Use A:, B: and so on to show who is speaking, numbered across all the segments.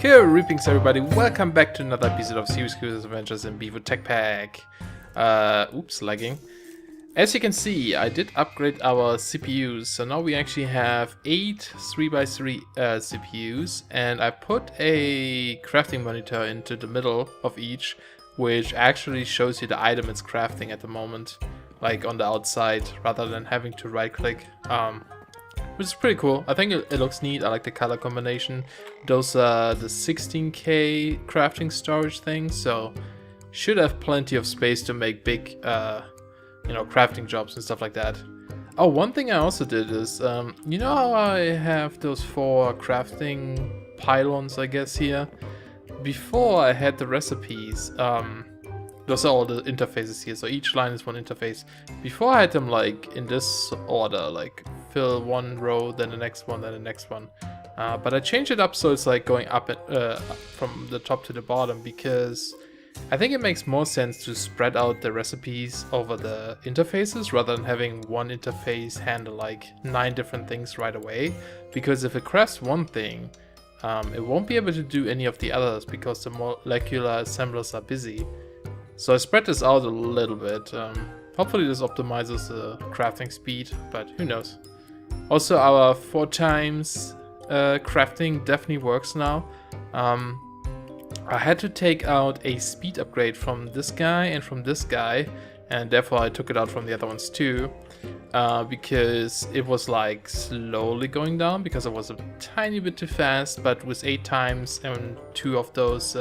A: Cool reapings, everybody. Welcome back to another episode of Serious Adventures in Bevo Tech Pack. Oops, lagging. As you can see, I did upgrade our CPUs, so now we actually have 8 3x3 CPUs, and I put a crafting monitor into the middle of each, which actually shows you the item it's crafting at the moment, like on the outside, rather than having to right click. Which is pretty cool. I think it looks neat. I like the color combination. Those are the 16K crafting storage things, so should have plenty of space to make big, you know, crafting jobs and stuff like that. Oh, one thing I also did is, you know how I have those 4 crafting pylons, I guess, here? Before I had the recipes, those are all the interfaces here, so each line is one interface. Before I had them like in this order, like fill one row, then the next one, then the next one. But I changed it up so it's like going up from the top to the bottom, because I think it makes more sense to spread out the recipes over the interfaces rather than having one interface handle like 9 different things right away. Because if it crafts one thing, it won't be able to do any of the others because the molecular assemblers are busy. So I spread this out a little bit. Hopefully this optimizes the crafting speed, but who knows. Also, our 4 times crafting definitely works now. I had to take out a speed upgrade from this guy and from this guy, and therefore I took it out from the other ones too, because it was like slowly going down because it was a tiny bit too fast. But with 8 times and 2 of those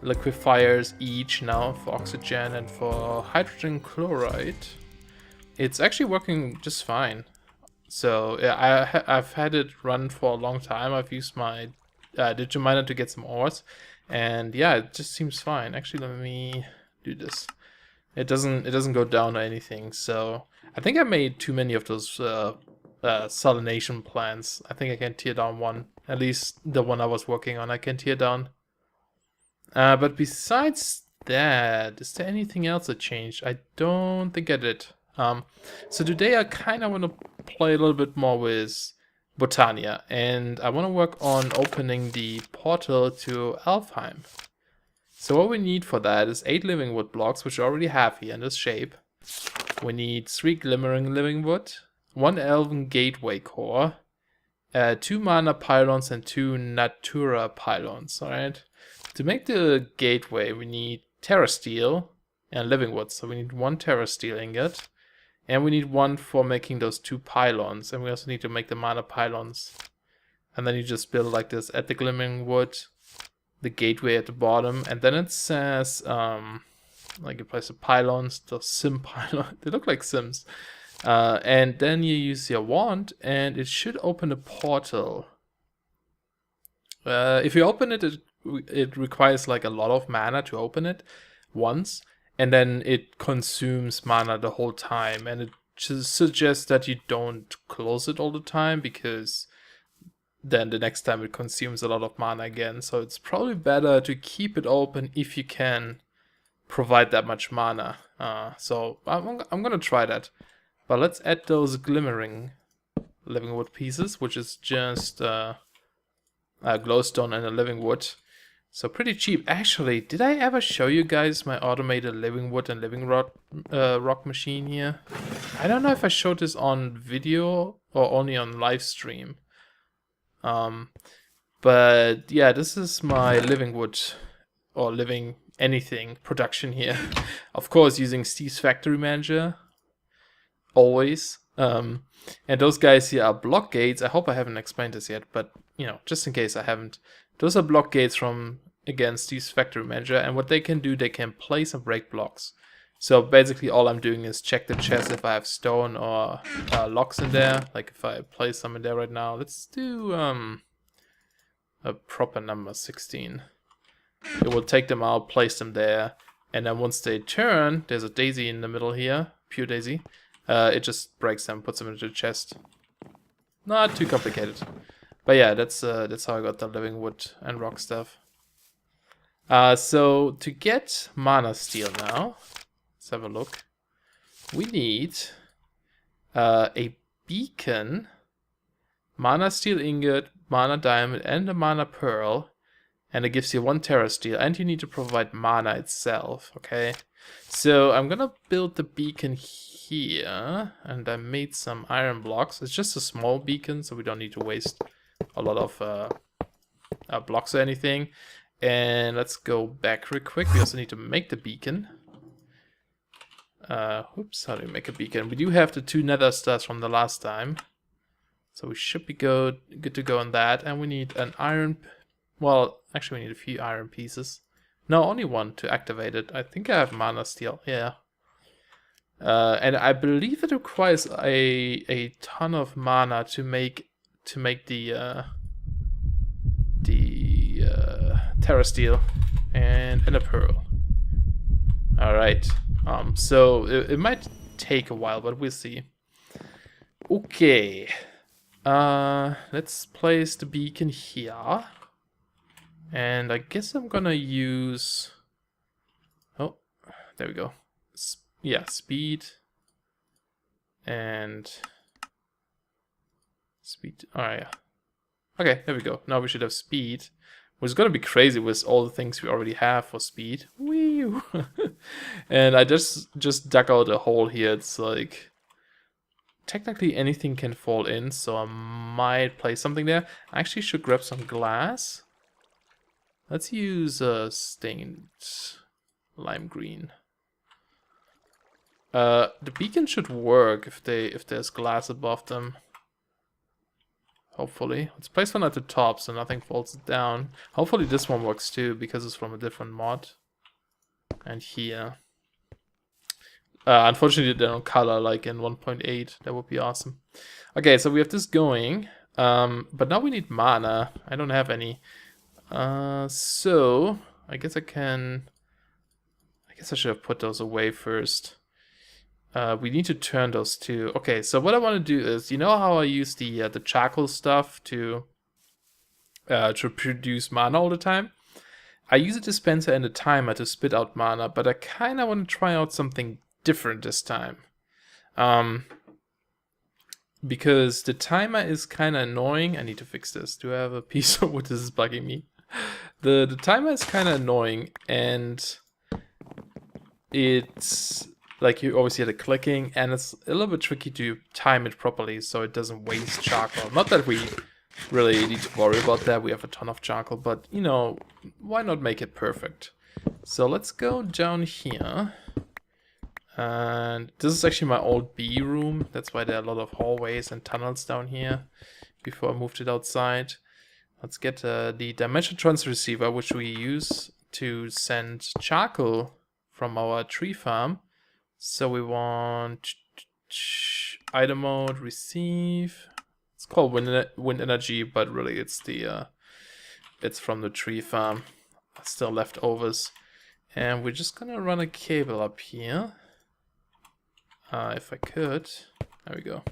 A: liquefiers each now for oxygen and for hydrogen chloride, it's actually working just fine. So yeah, I've had it run for a long time. I've used my digiminer to get some ores, and yeah, it just seems fine. Actually, let me do this. It doesn't go down or anything. So I think I made too many of those salination plants. I think I can tear down one. At least the one I was working on, I can tear down. But besides that, is there anything else that changed? I don't think I did. So today I kind of want to play a little bit more with Botania, and I want to work on opening the portal to Alfheim. So what we need for that is 8 living wood blocks, which I already have here in this shape. We need 3 glimmering living wood, 1 elven gateway core, 2 mana pylons and 2 natura pylons, alright? To make the gateway, we need terra steel and living wood. So we need 1 terra steel ingot, and we need 1 for making those 2 pylons. And we also need to make the mana pylons. And then you just build like this at the glimmering wood, the gateway at the bottom, and then it says like you place the pylons, the sim pylon. They look like sims. And then you use your wand, and it should open a portal. If you open it, it requires like a lot of mana to open it once, and then it consumes mana the whole time, and it just suggests that you don't close it all the time, because then the next time it consumes a lot of mana again. So it's probably better to keep it open if you can provide that much mana. So I'm gonna try that. But let's add those glimmering living wood pieces, which is just glowstone and a living wood. So pretty cheap. Actually, did I ever show you guys my automated living wood and living rock machine here? I don't know if I showed this on video or only on live stream. But yeah, this is my living wood or living anything production here. Of course, using Steve's Factory Manager. Always. And those guys here are block gates. I hope I haven't explained this yet, but you know, just in case I haven't. Those are block gates from, again, Steve's Factory Manager, and what they can do, they can place and break blocks. So basically all I'm doing is check the chest if I have stone or locks in there. Like if I place some in there right now. Let's do a proper number, 16. It will take them out, place them there, and then once they turn, there's a daisy in the middle here, pure daisy. It just breaks them, puts them into the chest. Not too complicated. But yeah, that's how I got the living wood and rock stuff. So to get mana steel now, let's have a look. We need a beacon, mana steel ingot, mana diamond, and a mana pearl. and it gives you 1 Terra Steel, and you need to provide mana itself, okay? So I'm gonna build the beacon here, and I made some iron blocks. It's just a small beacon, so we don't need to waste a lot of blocks or anything. And let's go back real quick. We also need to make the beacon. Oops, how do we make a beacon? We do have the 2 nether stars from the last time, so we should be good to go on that. And we need an iron... Well, actually we need a few iron pieces. No, only 1 to activate it. I think I have mana steel, yeah. And I believe it requires a ton of mana to make the Terra Steel and a pearl. Alright. So it might take a while, but we'll see. Okay. Let's place the beacon here. And I guess I'm gonna use... Oh, there we go. Yeah, speed. And... Speed. Oh, yeah. Okay, there we go. Now we should have speed. Which is gonna be crazy with all the things we already have for speed. Whee! And I just dug out a hole here. It's like... Technically anything can fall in, so I might place something there. I actually should grab some glass. Let's use stained lime green. The beacon should work if there's glass above them. Hopefully. Let's place one at the top so nothing falls down. Hopefully this one works too, because it's from a different mod. And here. Unfortunately they don't color like in 1.8. That would be awesome. Okay, so we have this going. But now we need mana. I don't have any. So I guess I should have put those away first. We need to turn those two. Okay, so what I want to do is, you know how I use the charcoal stuff to produce mana all the time? I use a dispenser and a timer to spit out mana, but I kind of want to try out something different this time. Because the timer is kind of annoying. I need to fix this. Do I have a piece of wood? This is bugging me. The timer is kind of annoying, and it's like you always hear the clicking, and it's a little bit tricky to time it properly so it doesn't waste charcoal. Not that we really need to worry about that. We have a ton of charcoal, but you know, why not make it perfect? So let's go down here. And this is actually my old bee room. That's why there are a lot of hallways and tunnels down here before I moved it outside. Let's get the dimension transfer receiver, which we use to send charcoal from our tree farm. So we want item mode, receive. It's called wind energy, but really it's it's from the tree farm. Still leftovers. And we're just gonna run a cable up here. If I could. There we go.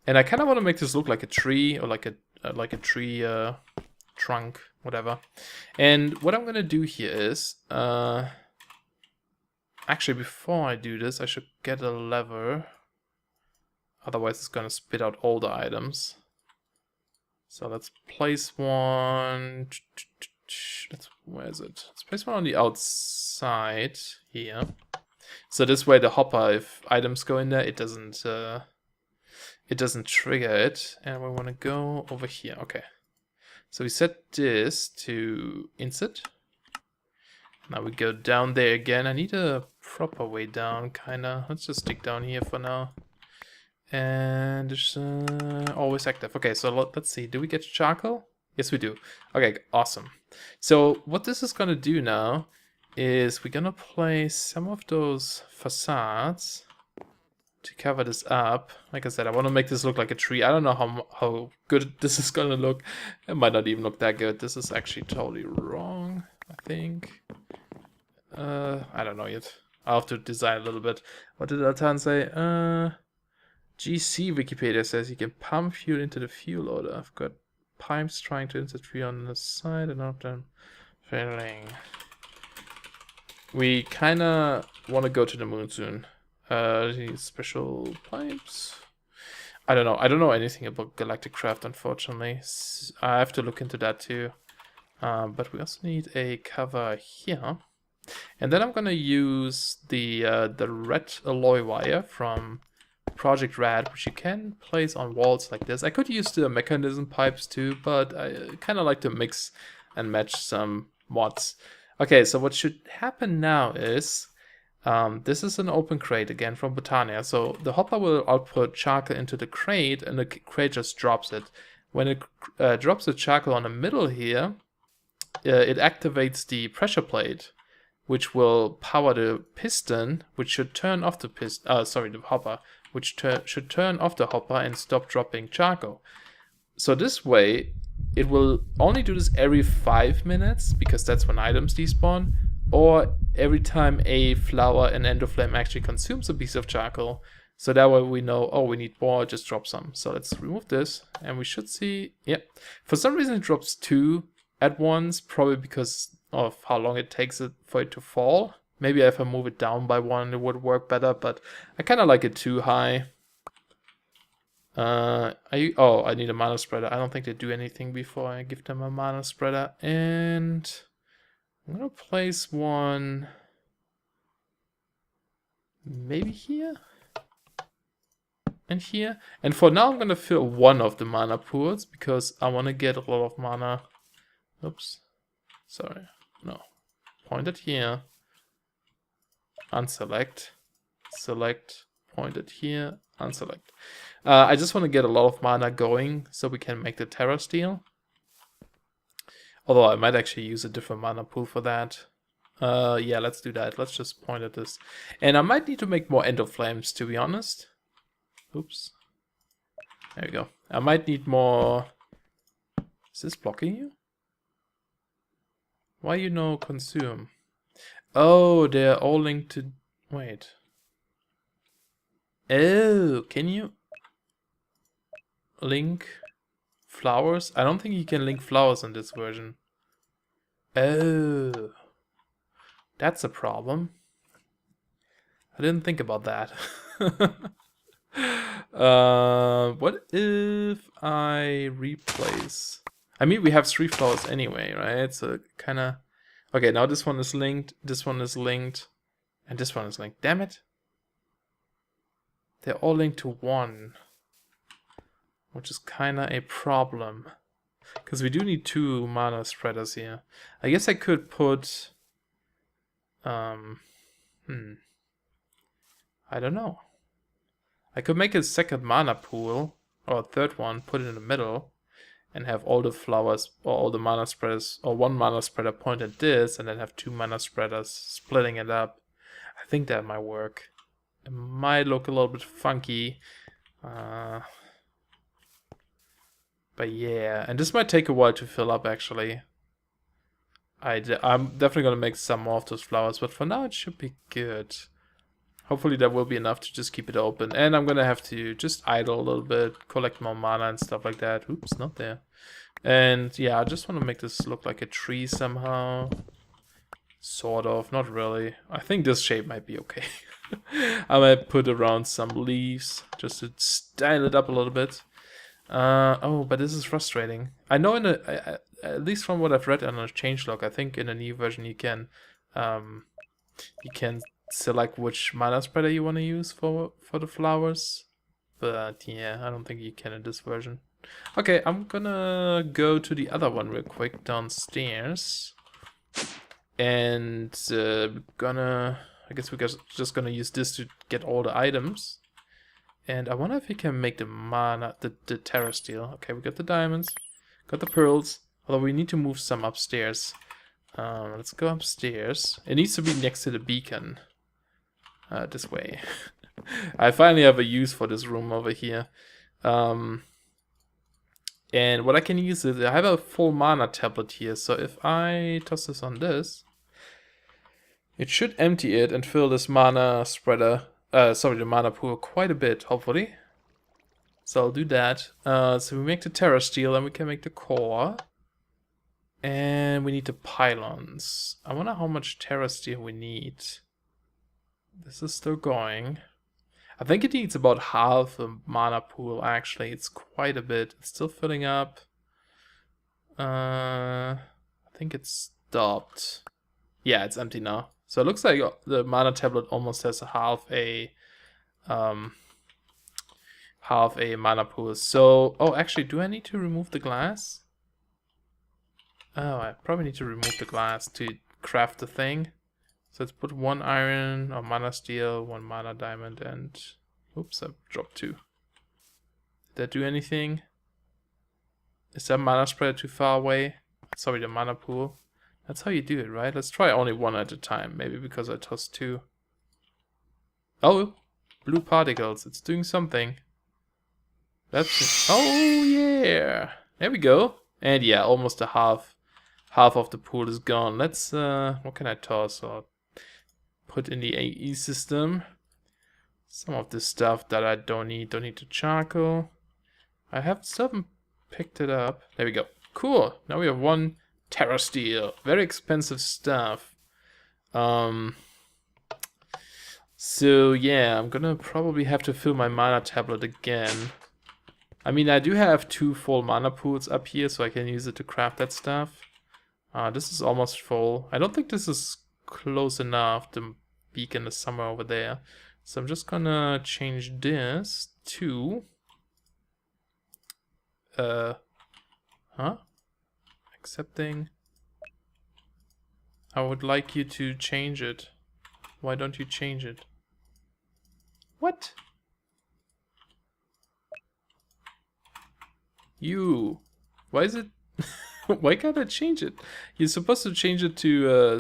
A: And I kind of want to make this look like a tree, or like a tree trunk, whatever. And what I'm gonna do here is, actually before I do this, I should get a lever. Otherwise it's gonna spit out all the items. So let's place one. Where is it? Let's place one on the outside here. So this way the hopper, if items go in there, it doesn't trigger it. And we want to go over here. Okay. So we set this to insert. Now we go down there again. I need a proper way down, kinda. Let's just stick down here for now. And it's always active. Okay, so let's see. Do we get charcoal? Yes, we do. Okay, awesome. So what this is gonna do now is we're gonna place some of those facades to cover this up. Like I said, I want to make this look like a tree. I don't know how good this is gonna look. It might not even look that good. This is actually totally wrong, I think. I don't know yet. I'll have to design a little bit. What did Altan say? GC Wikipedia says you can pump fuel into the fuel loader. I've got pipes trying to insert fuel on the side and of them failing. We kinda want to go to the moon soon. These special pipes. I don't know. I don't know anything about Galactic Craft, unfortunately. I have to look into that too. But we also need a cover here. And then I'm gonna use the red alloy wire from Project Rad, which you can place on walls like this. I could use the mechanism pipes too, but I kind of like to mix and match some mods. Okay, so what should happen now is, this is an open crate again from Botania. So the hopper will output charcoal into the crate, and the crate just drops it. When it drops the charcoal on the middle here, it activates the pressure plate, which will power the piston, which should turn off the the hopper, which should turn off the hopper and stop dropping charcoal. So this way, it will only do this every 5 minutes, because that's when items despawn, or every time a flower and endoflame actually consumes a piece of charcoal. So that way we know, oh, we need more, just drop some. So let's remove this, and we should see, yep. For some reason it drops 2 at once, probably because of how long it takes for it to fall. Maybe if I move it down by 1 it would work better, but I kind of like it too high. I need a mana spreader. I don't think they do anything before I give them a mana spreader. And I'm gonna place one maybe here and here. And for now I'm gonna fill one of the mana pools because I want to get a lot of mana. Oops, sorry, no, pointed here, unselect, select, pointed here, unselect. I just want to get a lot of mana going so we can make the Terra Steel. Although I might actually use a different mana pool for that. Yeah, let's do that. Let's just point at this. And I might need to make more endoflames, to be honest. Oops. There we go. I might need more... Is this blocking you? Why you no consume? Oh, they're all linked to... Wait. Oh, can you link flowers? I don't think you can link flowers in this version. Oh, that's a problem. I didn't think about that. What if I replace? I mean, we have 3 flowers anyway, right? So kind of... Okay, now this one is linked, this one is linked, and this one is linked. Damn it. They're all linked to 1. Which is kind of a problem. Because we do need 2 mana spreaders here. I guess I could put... I don't know. I could make a second mana pool, or a third one, put it in the middle, and have all the flowers, or all the mana spreaders, or 1 mana spreader point at this, and then have 2 mana spreaders splitting it up. I think that might work. It might look a little bit funky. But yeah, and this might take a while to fill up actually. I'm definitely going to make some more of those flowers, but for now it should be good. Hopefully that will be enough to just keep it open. And I'm going to have to just idle a little bit, collect more mana and stuff like that. Oops, not there. And yeah, I just want to make this look like a tree somehow. Sort of, not really. I think this shape might be okay. I might put around some leaves just to style it up a little bit. Oh, but this is frustrating. I know at least from what I've read on a changelog, I think in a new version you can select which mana spreader you want to use for the flowers. But yeah, I don't think you can in this version. Okay, I'm gonna go to the other one real quick downstairs. And I guess we're just gonna use this to get all the items. And I wonder if we can make the mana, the Terra Steel. Okay, we got the diamonds, got the pearls. Although we need to move some upstairs. Let's go upstairs. It needs to be next to the beacon. This way. I finally have a use for this room over here. And what I can use is, I have a full mana tablet here. So if I toss this on this, it should empty it and fill this mana spreader. The mana pool quite a bit, hopefully. So I'll do that. So we make the Terra Steel and we can make the core. And we need the pylons. I wonder how much Terra Steel we need. This is still going. I think it needs about half a mana pool actually. It's quite a bit. It's still filling up. I think it's stopped. Yeah, it's empty now. So it looks like the mana tablet almost has half a mana pool. So, oh, actually, do I need to remove the glass? Oh, I probably need to remove the glass to craft the thing. So let's put 1 iron or mana steel, 1 mana diamond, and oops, I dropped 2. Did that do anything? Is that mana spreader too far away? Sorry, the mana pool. That's how you do it, right? Let's try only 1 at a time. Maybe because I tossed 2. Oh, blue particles. It's doing something. That's... Oh, yeah. There we go. And yeah, almost a half of the pool is gone. Let's... what can I toss or put in the AE system? Some of this stuff that I don't need. Don't need the charcoal. I still haven't picked it up. There we go. Cool. Now we have 1 Terra Steel. Very expensive stuff. So yeah, I'm gonna probably have to fill my mana tablet again. I mean, I do have 2 full mana pools up here, so I can use it to craft that stuff. This is almost full. I don't think this is close enough. The beacon is somewhere over there. So I'm just gonna change this to... Accepting. I would like you to change it. Why don't you change it? What? You. Why is it... Why can't I change it? You're supposed to change it to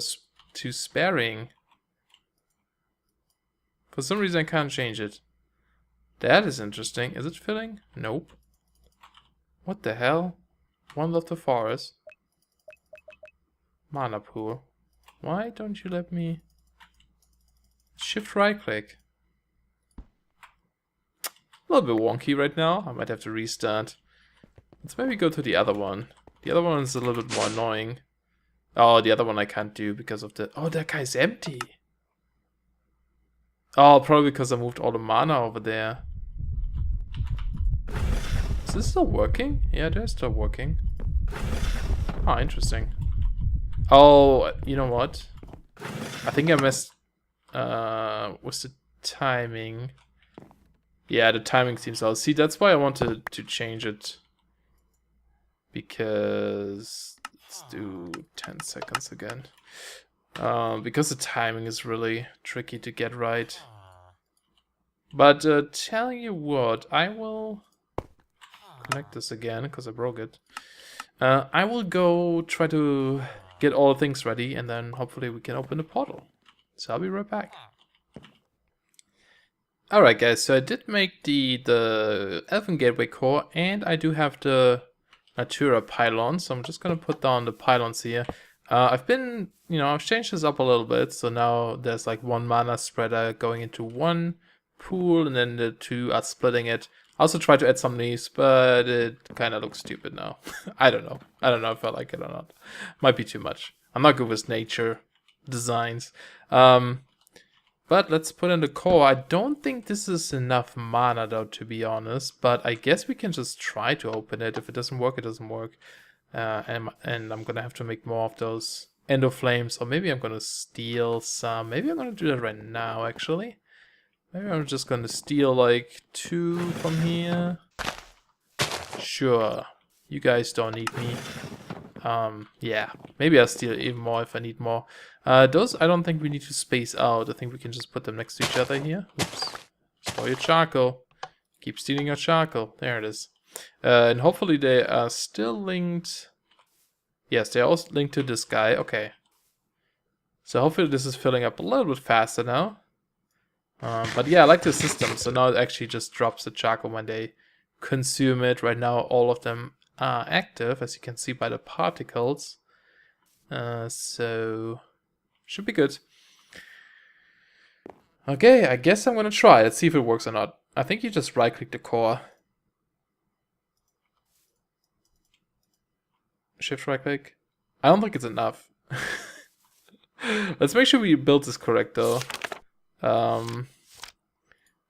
A: sparing. For some reason I can't change it. That is interesting. Is it filling? Nope. What the hell? One of the forest. Mana pool. Why don't you let me... Shift right click. A little bit wonky right now. I might have to restart. Let's maybe go to the other one. The other one is a little bit more annoying. Oh, the other one I can't do because of the... Oh, that guy's empty. Oh, probably because I moved all the mana over there. Is this still working? Yeah, they're still working. Oh, interesting. Oh, you know what? I think I messed with the timing. Yeah, the timing seems out. See, that's why I wanted to change it. Because let's do 10 seconds again. Because the timing is really tricky to get right. But tell you what, I will connect this again because I broke it. I will go try to get all the things ready, and then hopefully we can open the portal. So I'll be right back. Alright guys, so I did make the Elven Gateway core, and I do have the Natura pylons, so I'm just gonna put down the pylons here. I've been, I've changed this up a little bit, so now there's like 1 mana spreader going into 1 pool, and then the 2 are splitting it. I also tried to add some leaves, but it kind of looks stupid now. I don't know if I like it or not. Might be too much. I'm not good with nature designs. But let's put in the core. I don't think this is enough mana though, to be honest. But I guess we can just try to open it. If it doesn't work, it doesn't work. And I'm gonna have to make more of those Endo Flames. Or maybe I'm gonna steal some. Maybe I'm gonna do that right now, actually. Maybe I'm just gonna steal like 2 from here. Sure. You guys don't need me. Yeah. Maybe I'll steal even more if I need more. Those I don't think we need to space out. I think we can just put them next to each other here. Oops. Store your charcoal. Keep stealing your charcoal. There it is. And hopefully they are still linked. Yes, they're also linked to this guy. Okay. So hopefully this is filling up a little bit faster now. But yeah, I like the system. So now it actually just drops the charcoal when they consume it. Right now all of them are active, as you can see by the particles. So should be good. Okay, I guess I'm gonna try. Let's see if it works or not. I think you just right click the core. Shift right click. I don't think it's enough. Let's make sure we build this correct though.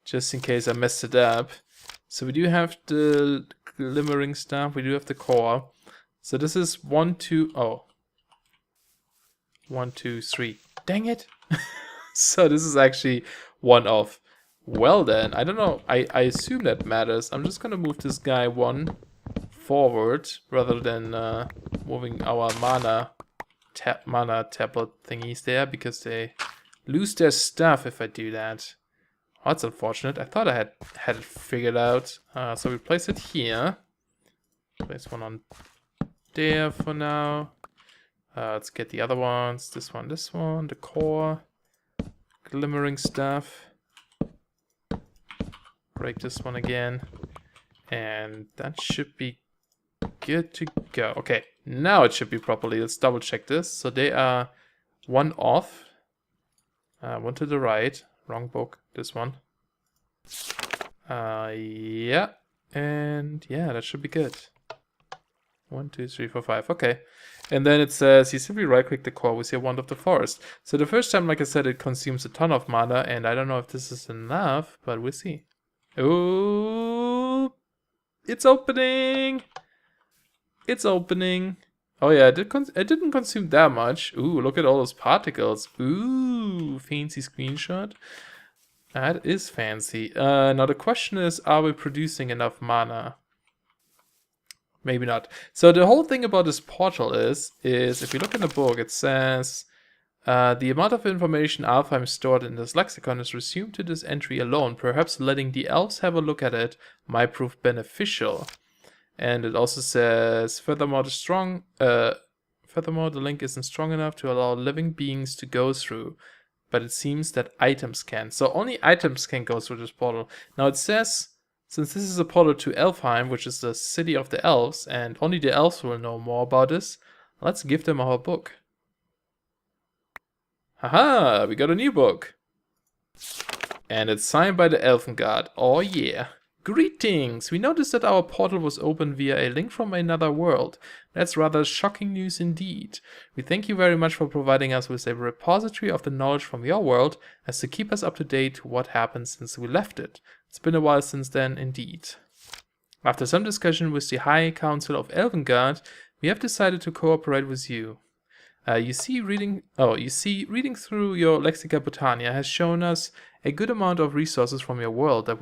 A: Just in case I messed it up. So we do have the glimmering stuff, we do have the core. So this is 1, 2, oh. 1, 2, 3. Dang it! So this is actually one off. Well then, I don't know. I assume that matters. I'm just gonna move this guy 1 forward rather than moving our mana tablet thingies there, because they lose their stuff if I do that. Oh, that's unfortunate. I thought I had it figured out. So we place it here. Place one on there for now. Let's get the other ones. This one, the core. Glimmering stuff. Break this one again. And that should be good to go. Okay, now it should be properly. Let's double check this. So they are 1 off. 1 to the right. Wrong book. This one. Yeah. And yeah, that should be good. 1, 2, 3, 4, 5. Okay. And then it says you simply right click the core with your Wand of the Forest. So the first time, like I said, it consumes a ton of mana, and I don't know if this is enough, but we'll see. Oh, it's opening! It's opening. Oh yeah, it didn't consume that much. Ooh, look at all those particles. Ooh, fancy screenshot. That is fancy. Now the question is, are we producing enough mana? Maybe not. So the whole thing about this portal is if you look in the book, it says the amount of information Alfheim stored in this lexicon is resumed to this entry alone. Perhaps letting the elves have a look at it might prove beneficial. And it also says, furthermore, the link isn't strong enough to allow living beings to go through, but it seems that items can. So only items can go through this portal. Now it says, since this is a portal to Elfheim, which is the city of the elves, and only the elves will know more about this, let's give them our book. Haha, we got a new book. And it's signed by the Elfen God. Oh yeah. Greetings! We noticed that our portal was opened via a link from another world. That's rather shocking news indeed. We thank you very much for providing us with a repository of the knowledge from your world, as to keep us up to date to what happened since we left it. It's been a while since then, indeed. After some discussion with the High Council of Elvengard, we have decided to cooperate with you. You see, reading through your Lexica Botania has shown us a good amount of resources from your world that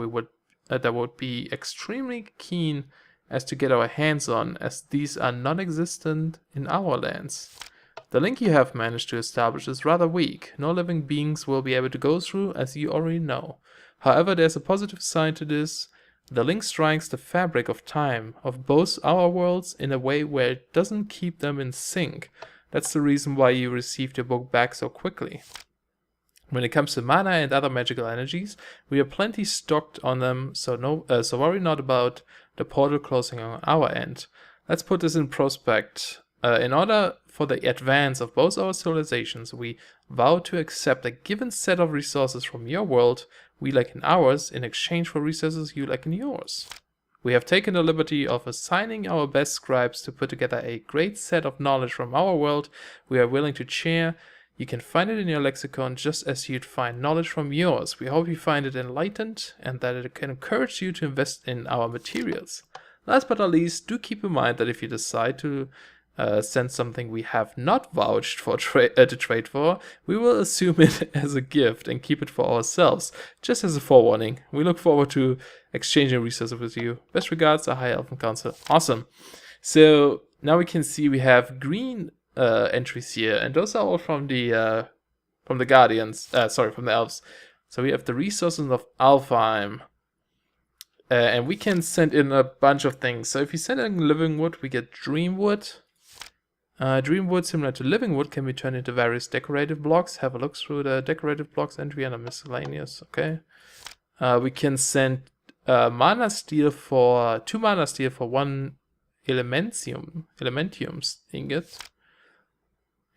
A: would be extremely keen as to get our hands on, as these are non-existent in our lands. The link you have managed to establish is rather weak. No living beings will be able to go through, as you already know. However, there's a positive side to this. The link strikes the fabric of time of both our worlds in a way where it doesn't keep them in sync. That's the reason why you received your book back so quickly. When it comes to mana and other magical energies, we are plenty stocked on them, so worry not about the portal closing on our end. Let's put this in prospect. In order for the advance of both our civilizations, we vow to accept a given set of resources from your world, we like in ours, in exchange for resources you like in yours. We have taken the liberty of assigning our best scribes to put together a great set of knowledge from our world we are willing to share. You can find it in your lexicon just as you'd find knowledge from yours. We hope you find it enlightened and that it can encourage you to invest in our materials. Last but not least, do keep in mind that if you decide to send something we have not vouched for to trade for, we will assume it as a gift and keep it for ourselves, just as a forewarning. We look forward to exchanging resources with you. Best regards, a High Elven Council. Awesome. So now we can see we have green entries here, and those are all from the Guardians. From the Elves. So we have the resources of Alfheim. And we can send in a bunch of things. So if you send in living wood, we get dream wood. Dream wood, similar to living wood, can be turned into various decorative blocks. Have a look through the decorative blocks entry and a miscellaneous. Okay. We can send 2 mana steel for 1 elementium ingot.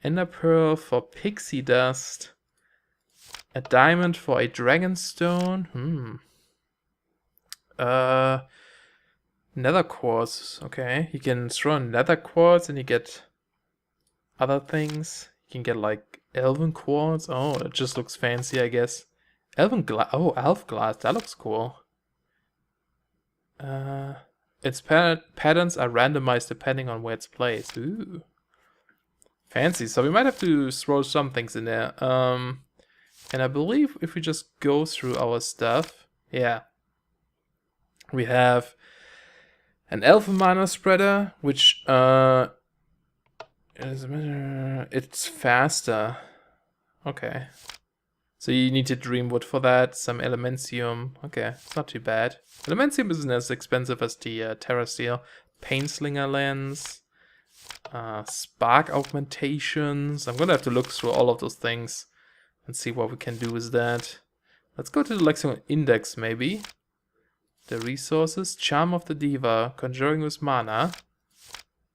A: Ender pearl for pixie dust. A diamond for a dragon stone. Nether quartz. Okay, you can throw in nether quartz and you get other things. You can get like elven quartz. Oh, it just looks fancy, I guess. Elven glass. Oh, elf glass. That looks cool. Its patterns are randomized depending on where it's placed. Ooh. Fancy. So we might have to throw some things in there. And I believe if we just go through our stuff, yeah, we have an Elf mana spreader, which it's faster. Okay. So you need to Dreamwood for that, some Elementium. Okay, it's not too bad. Elementium isn't as expensive as the Terra Steel. Painslinger lens. Spark augmentations. I'm gonna have to look through all of those things and see what we can do with that. Let's go to the Lexicon Index maybe. The resources. Charm of the Diva. Conjuring with mana.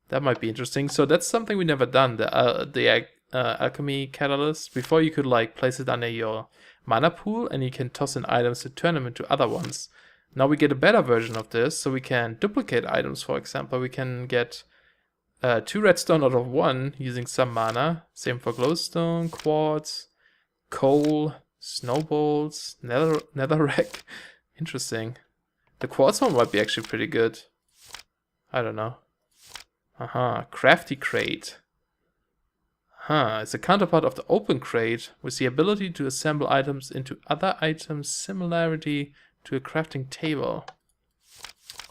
A: That might be interesting. So that's something we never done. The Alchemy Catalyst. Before you could like place it under your mana pool and you can toss in items to turn them into other ones. Now we get a better version of this. So we can duplicate items, for example. We can get 2 redstone out of 1 using some mana. Same for glowstone, quartz, coal, snowballs, netherrack. Interesting. The quartz one might be actually pretty good. I don't know. Crafty crate. It's a counterpart of the open crate with the ability to assemble items into other items, similarity to a crafting table.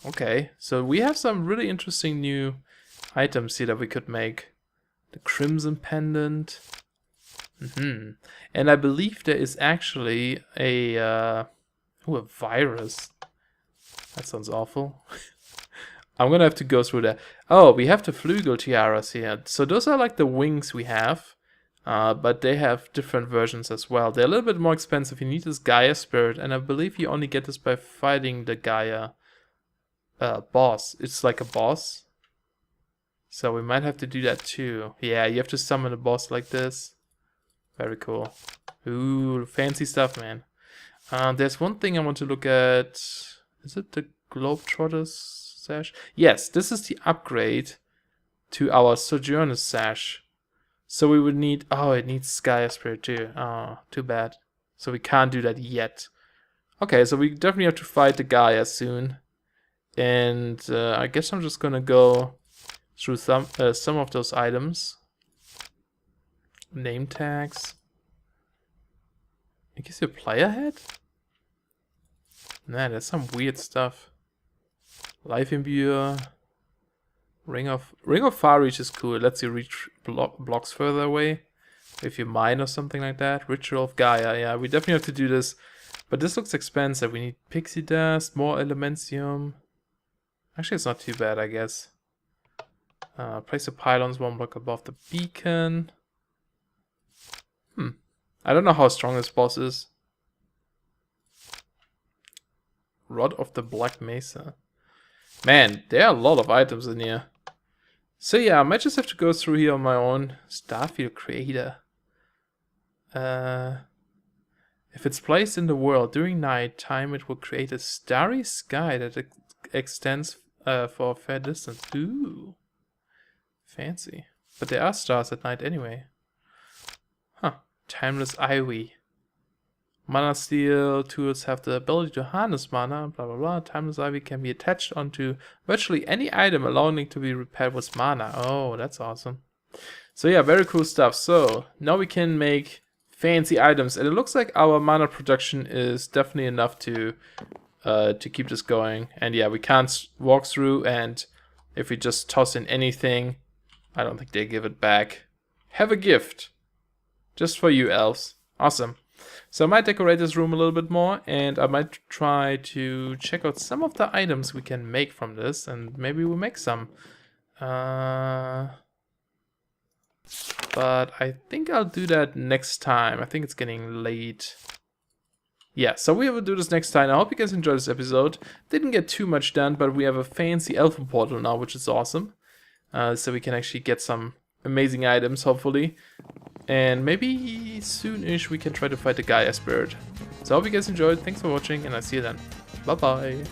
A: Okay, so we have some really interesting new items here that we could make. The Crimson Pendant. And I believe there is actually a virus. That sounds awful. I'm gonna have to go through that. Oh, we have the Flugel tiaras here. So those are like the wings we have. But they have different versions as well. They're a little bit more expensive. You need this Gaia Spirit. And I believe you only get this by fighting the Gaia boss. It's like a boss. So we might have to do that too. Yeah, you have to summon a boss like this. Very cool. Ooh, fancy stuff, man. There's one thing I want to look at. Is it the Globetrotters sash? Yes, this is the upgrade to our Sojourner sash. So we would need... Oh, it needs Gaia Spirit too. Oh, too bad. So we can't do that yet. Okay, so we definitely have to fight the Gaia soon. And I guess I'm just gonna go through some of those items. Name tags. It gives you a player head? Nah, that's some weird stuff. Life Imbuer. Ring of Far Reach is cool. It lets you reach blocks further away if you mine or something like that. Ritual of Gaia. Yeah, we definitely have to do this. But this looks expensive. We need pixie dust, more elementium. Actually, it's not too bad, I guess. Place the pylons 1 block above the beacon. I don't know how strong this boss is. Rod of the Black Mesa. Man, there are a lot of items in here. So yeah, I might just have to go through here on my own. Starfield Creator. If it's placed in the world during night time, it will create a starry sky that extends for a fair distance. Ooh. Fancy. But there are stars at night anyway. Timeless Ivy. Mana Steel tools have the ability to harness mana, blah blah blah. Timeless Ivy can be attached onto virtually any item, allowing it to be repaired with mana. Oh, that's awesome. So yeah, very cool stuff. So now we can make fancy items, and it looks like our mana production is definitely enough to keep this going. And yeah, we can't walk through, and if we just toss in anything, I don't think they give it back. Have a gift. Just for you, elves. Awesome. So I might decorate this room a little bit more, and I might try to check out some of the items we can make from this, and maybe we'll make some. But I think I'll do that next time. I think it's getting late. Yeah, so we will do this next time. I hope you guys enjoyed this episode. Didn't get too much done, but we have a fancy elfin portal now, which is awesome. So we can actually get some amazing items, hopefully. And maybe soon-ish we can try to fight the Gaia Spirit. So I hope you guys enjoyed. Thanks for watching, and I'll see you then. Bye-bye.